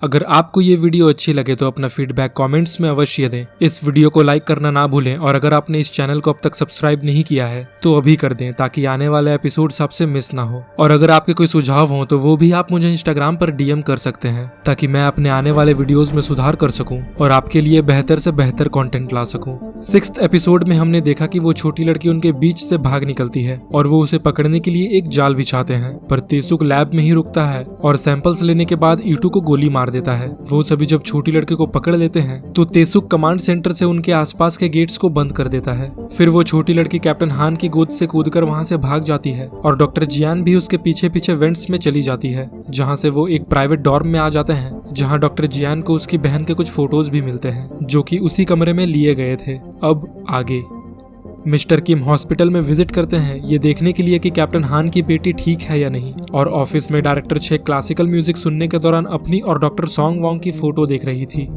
अगर आपको ये वीडियो अच्छी लगे तो अपना फीडबैक कमेंट्स में अवश्य दें। इस वीडियो को लाइक करना ना भूलें और अगर आपने इस चैनल को अब तक सब्सक्राइब नहीं किया है तो अभी कर दें ताकि आने वाले एपिसोड्स आपसे मिस ना हो। और अगर आपके कोई सुझाव हो तो वो भी आप मुझे इंस्टाग्राम पर डीएम कर सकते हैं ताकि मैं अपने आने वाले वीडियोज में सुधार कर सकूं और आपके लिए बेहतर से बेहतर कंटेंट ला सकूं। 6th एपिसोड में हमने देखा कि वो छोटी लड़की उनके बीच से भाग निकलती है और वो उसे पकड़ने के लिए एक जाल बिछाते हैं, पर तेसुक लैब में ही रुकता है और सैंपल्स लेने के बाद ईटू को गोली मार देता है। वो सभी जब छोटी लड़की को पकड़ लेते हैं तो तेसुक कमांड सेंटर से उनके आसपास के गेट्स को बंद कर देता है। फिर वो छोटी लड़की कैप्टन हान की गोद से कूदकर वहां से भाग जाती है और डॉक्टर जियान भी उसके पीछे पीछे वेंट्स में चली जाती है, जहां से वो एक प्राइवेट डॉर्म में आ जाते हैं जहां डॉक्टर जियान को उसकी बहन के कुछ फोटोज भी मिलते हैं जो कि उसी कमरे में लिए गए थे। अब आगे मिस्टर किम हॉस्पिटल में विजिट करते हैं ये देखने के लिए कि कैप्टन हान की बेटी ठीक है या नहीं, और ऑफिस में डायरेक्टर छे क्लासिकल म्यूजिक सुनने के दौरान अपनी और डॉक्टर सॉन्ग वॉन्ग की फोटो देख रही थी।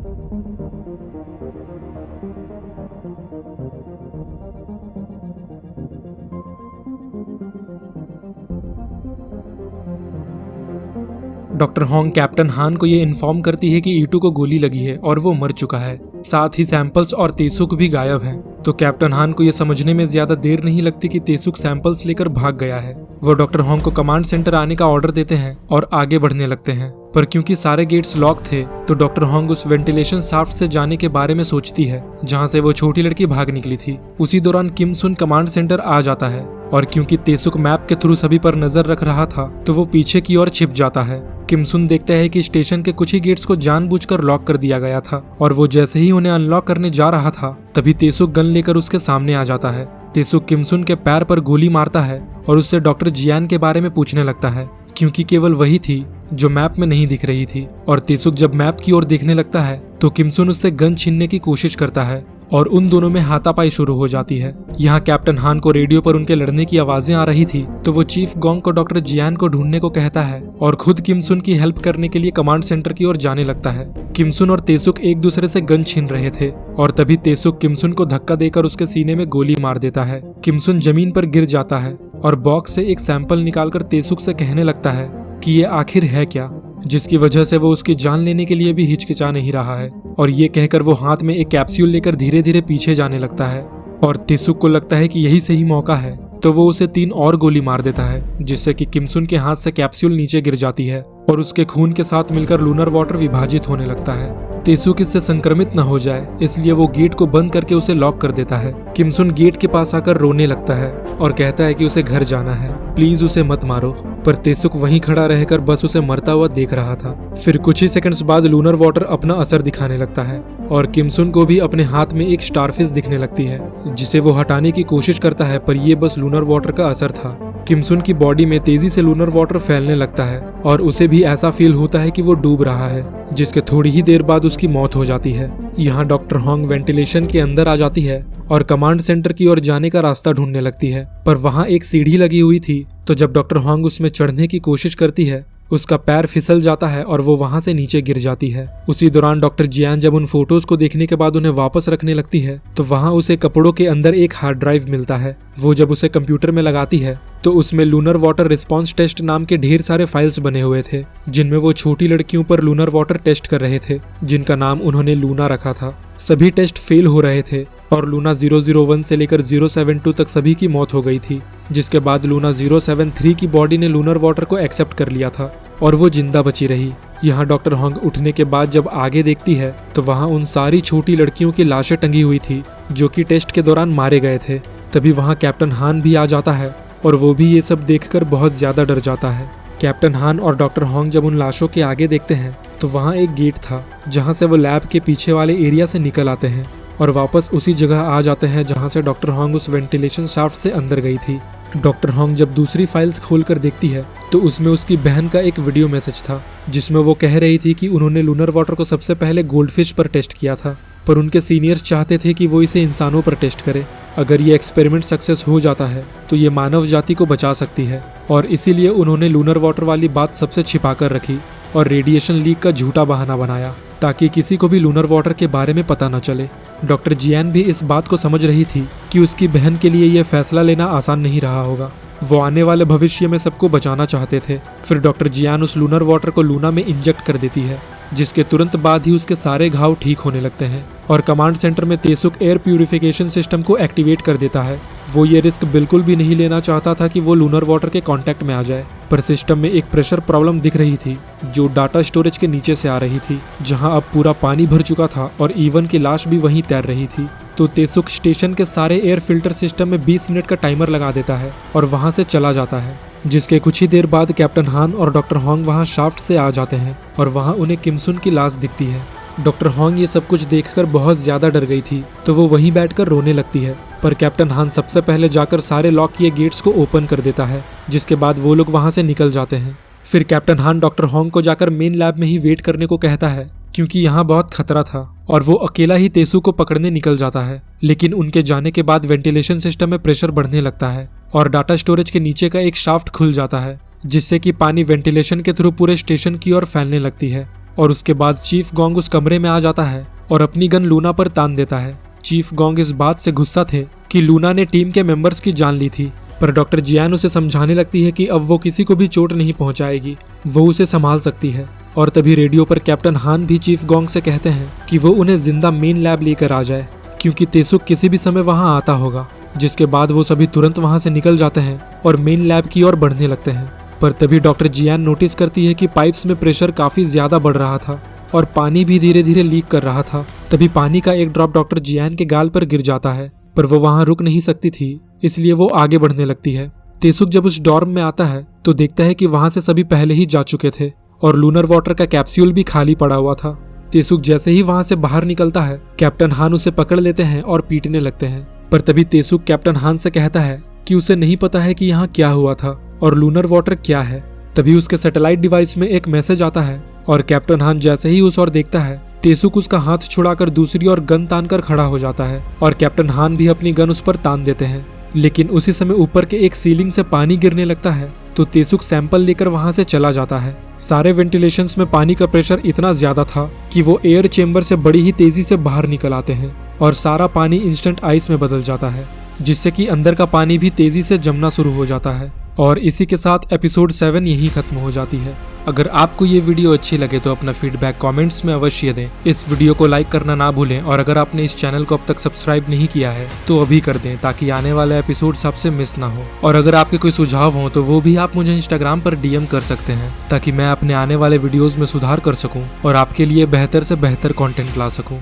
डॉक्टर होंग कैप्टन हान को ये इन्फॉर्म करती है कि ईटू को गोली लगी है और वो मर चुका है, साथ ही सैंपल्स और तेसुक भी गायब हैं। तो कैप्टन हान को ये समझने में ज्यादा देर नहीं लगती कि तेसुक सैंपल्स लेकर भाग गया है। वो डॉक्टर होंग को कमांड सेंटर आने का ऑर्डर देते हैं और आगे बढ़ने लगते हैं, पर क्योंकि सारे गेट्स लॉक थे तो डॉक्टर होंग उस वेंटिलेशन शाफ्ट से जाने के बारे में सोचती है जहां से वो छोटी लड़की भाग निकली थी। उसी दौरान किम सुन कमांड सेंटर आ जाता है और क्योंकि तेसुक मैप के थ्रू सभी पर नजर रख रहा था तो वो पीछे की ओर छिप जाता है। किम सुन देखता है कि स्टेशन के कुछ ही गेट्स को जानबूझकर लॉक कर दिया गया था और वो जैसे ही उन्हें अनलॉक करने जा रहा था तभी तेसुक गन लेकर उसके सामने आ जाता है। तेसुक किम सुन के पैर पर गोली मारता है और उससे डॉक्टर जियान के बारे में पूछने लगता है क्योंकि केवल वही थी जो मैप में नहीं दिख रही थी। और तेसुक जब मैप की ओर देखने लगता है तो किम सुन उससे गन छीनने की कोशिश करता है और उन दोनों में हाथापाई शुरू हो जाती है। यहाँ कैप्टन हान को रेडियो पर उनके लड़ने की आवाजें आ रही थी तो वो चीफ गोंग को डॉक्टर जियान को ढूंढने को कहता है और खुद किम सुन की हेल्प करने के लिए कमांड सेंटर की ओर जाने लगता है। किम सुन और तेसुक एक दूसरे से गन छीन रहे थे और तभी तेसुक किम सुन को धक्का देकर उसके सीने में गोली मार देता है। किम सुन जमीन पर गिर जाता है और बॉक्स से एक सैंपल निकालकर तेसुक से कहने लगता है कि ये आखिर है क्या, जिसकी वजह से वो उसकी जान लेने के लिए भी हिचकिचा नहीं रहा है। और ये कहकर वो हाथ में एक कैप्सूल लेकर धीरे धीरे पीछे जाने लगता है और तेसुक को लगता है कि यही सही मौका है तो वो उसे 3 और गोली मार देता है, जिससे कि किम सुन के हाथ से कैप्सूल नीचे गिर जाती है और उसके खून के साथ मिलकर लूनर वाटर विभाजित होने लगता है। तेसुक इससे संक्रमित न हो जाए इसलिए वो गेट को बंद करके उसे लॉक कर देता है। किम सुन गेट के पास आकर रोने लगता है और कहता है कि उसे घर जाना है, प्लीज उसे मत मारो, पर तेसुक वहीं खड़ा रहकर बस उसे मरता हुआ देख रहा था। फिर कुछ ही सेकंड्स बाद लूनर वाटर अपना असर दिखाने लगता है और किम सुन को भी अपने हाथ में एक स्टारफिश दिखने लगती है जिसे वो हटाने की कोशिश करता है, पर ये बस लूनर वाटर का असर था। किम सुन की बॉडी में तेजी से लूनर वाटर फैलने लगता है और उसे भी ऐसा फील होता है कि वो डूब रहा है, जिसके थोड़ी ही देर बाद उसकी मौत हो जाती है। यहाँ डॉक्टर होंग वेंटिलेशन के अंदर आ जाती है और कमांड सेंटर की ओर जाने का रास्ता ढूंढने लगती है, पर वहाँ एक सीढ़ी लगी हुई थी तो जब डॉक्टर होंग उसमें चढ़ने की कोशिश करती है उसका पैर फिसल जाता है और वो वहां से नीचे गिर जाती है। उसी दौरान डॉक्टर जियान जब उन फोटोज को देखने के बाद उन्हें वापस रखने लगती है तो वहां उसे कपड़ों के अंदर एक हार्ड ड्राइव मिलता है। वो जब उसे कंप्यूटर में लगाती है तो उसमें लूनर वाटर रिस्पॉन्स टेस्ट नाम के ढेर सारे फाइल्स बने हुए थे जिनमें वो छोटी लड़कियों पर लूनर वाटर टेस्ट कर रहे थे जिनका नाम उन्होंने लूना रखा था। सभी टेस्ट फेल हो रहे थे और लूना 001 से लेकर 072 तक सभी की मौत हो गई थी, जिसके बाद लूना 073 की बॉडी ने लूनर वाटर को एक्सेप्ट कर लिया था और वो जिंदा बची रही। यहाँ डॉक्टर होंग उठने के बाद जब आगे देखती है तो वहाँ उन सारी छोटी लड़कियों की लाशें टंगी हुई थी जो कि टेस्ट के दौरान मारे गए थे। तभी वहाँ कैप्टन हान भी आ जाता है और वो भी ये सब देखकर बहुत ज्यादा डर जाता है। कैप्टन हान और डॉक्टर होंग जब उन लाशों के आगे देखते हैं तो वहाँ एक गेट था जहाँ से वो लैब के पीछे वाले एरिया से निकल आते हैं और वापस उसी जगह आ जाते हैं जहाँ से डॉक्टर होंग उस वेंटिलेशन शाफ्ट से अंदर गई थी। डॉक्टर होंग जब दूसरी फाइल्स खोलकर देखती है तो उसमें उसकी बहन का एक वीडियो मैसेज था जिसमें वो कह रही थी कि उन्होंने लूनर वाटर को सबसे पहले गोल्डफिश पर टेस्ट किया था, पर उनके सीनियर्स चाहते थे कि वो इसे इंसानों पर टेस्ट करे। अगर ये एक्सपेरिमेंट सक्सेस हो जाता है तो ये मानव जाति को बचा सकती है और इसीलिए उन्होंने लूनर वाटर वाली बात सबसे छिपा कर रखी और रेडिएशन लीक का झूठा बहाना बनाया ताकि किसी को भी लूनर वाटर के बारे में पता न चले। डॉक्टर जियान भी इस बात को समझ रही थी कि उसकी बहन के लिए यह फैसला लेना आसान नहीं रहा होगा। वो आने वाले भविष्य में सबको बचाना चाहते थे। फिर डॉक्टर जियान उस लूनर वाटर को लूना में इंजेक्ट कर देती है जिसके तुरंत बाद ही उसके सारे घाव ठीक होने लगते हैं और कमांड सेंटर में तेसुक एयर प्यूरिफिकेशन सिस्टम को एक्टिवेट कर देता है। वो ये रिस्क बिल्कुल भी नहीं लेना चाहता था कि वो लूनर वाटर के कांटेक्ट में आ जाए, पर सिस्टम में एक प्रेशर प्रॉब्लम दिख रही थी जो डाटा स्टोरेज के नीचे से आ रही थी, जहां अब पूरा पानी भर चुका था और इवन की लाश भी वहीं तैर रही थी। तो तेसुक स्टेशन के सारे एयर फिल्टर सिस्टम में 20 मिनट का टाइमर लगा देता है और वहां से चला जाता है, जिसके कुछ ही देर बाद कैप्टन हान और डॉक्टर होंग वहां शाफ्ट से आ जाते हैं और वहां उन्हें किमसुन की लाश दिखती है। डॉक्टर होंग ये सब कुछ देखकर बहुत ज्यादा डर गई थी, तो वो वहीं बैठकर रोने लगती है, पर कैप्टन हान सबसे पहले जाकर सारे लॉक किए गेट्स को ओपन कर देता है, जिसके बाद वो लोग वहां से निकल जाते हैं। फिर कैप्टन हान डॉक्टर होंग को जाकर मेन लैब में ही वेट करने को कहता है, क्योंकि यहाँ बहुत खतरा था, और वो अकेला ही तेसु को पकड़ने निकल जाता है। लेकिन उनके जाने के बाद वेंटिलेशन सिस्टम में प्रेशर बढ़ने लगता है और डाटा स्टोरेज के नीचे का एक शाफ्ट खुल जाता है, जिससे कि पानी वेंटिलेशन के थ्रू पूरे स्टेशन की ओर फैलने लगती है। और उसके बाद चीफ गोंग उस कमरे में आ जाता है और अपनी गन लूना पर तान देता है। चीफ गोंग इस बात से गुस्सा थे कि लूना ने टीम के मेंबर्स की जान ली थी, पर डॉक्टर जियान उसे समझाने लगती है कि अब वो किसी को भी चोट नहीं पहुंचाएगी, वो उसे संभाल सकती है। और तभी रेडियो पर कैप्टन हान भी चीफ गोंग से कहते हैं कि वो उन्हें जिंदा मेन लैब लेकर आ जाए, क्योंकि तेसुक किसी भी समय वहां आता होगा। जिसके बाद वो सभी तुरंत वहां से निकल जाते हैं और मेन लैब की ओर बढ़ने लगते हैं। पर तभी डॉक्टर जियान नोटिस करती है कि पाइप्स में प्रेशर काफी ज्यादा बढ़ रहा था और पानी भी धीरे धीरे लीक कर रहा था। तभी पानी का एक ड्रॉप डॉक्टर जियान के गाल पर गिर जाता है, पर वो वहां रुक नहीं सकती थी, इसलिए वो आगे बढ़ने लगती है। तेसुक जब उस डॉर्म में आता है तो देखता है कि वहां से सभी पहले ही जा चुके थे और लूनर वाटर का कैप्सूल भी खाली पड़ा हुआ था। तेसुक जैसे ही वहां से बाहर निकलता है, कैप्टन हान उसे पकड़ लेते हैं और पीटने लगते हैं। पर तभी तेसुक कैप्टन हान से कहता है कि उसे नहीं पता है कि यहाँ क्या हुआ था और लूनर वाटर क्या है। तभी उसके सैटेलाइट डिवाइस में एक मैसेज आता है और कैप्टन हान जैसे ही उस ओर देखता है, तेसुक उसका हाथ छुड़ाकर दूसरी ओर गन तान कर खड़ा हो जाता है और कैप्टन हान भी अपनी गन उस पर तान देते हैं। लेकिन उसी समय ऊपर के एक सीलिंग से पानी गिरने लगता है, तो तेसुक सैंपल लेकर वहां से चला जाता है। सारे वेंटिलेशंस में पानी का प्रेशर इतना ज्यादा था कि वो एयर चेंबर से बड़ी ही तेजी से बाहर निकल आते हैं और सारा पानी इंस्टेंट आइस में बदल जाता है, जिससे कि अंदर का पानी भी तेजी से जमना शुरू हो जाता है। और इसी के साथ एपिसोड 7 यही खत्म हो जाती है। अगर आपको ये वीडियो अच्छी लगे तो अपना फीडबैक कमेंट्स में अवश्य दें। इस वीडियो को लाइक करना ना भूलें और अगर आपने इस चैनल को अब तक सब्सक्राइब नहीं किया है तो अभी कर दें, ताकि आने वाले एपिसोड्स आपसे मिस ना हो। और अगर आपके कोई सुझाव हो तो वो भी आप मुझे इंस्टाग्राम पर DM कर सकते हैं, ताकि मैं अपने आने वाले वीडियोज में सुधार कर सकूं और आपके लिए बेहतर से बेहतर कंटेंट ला सकूं।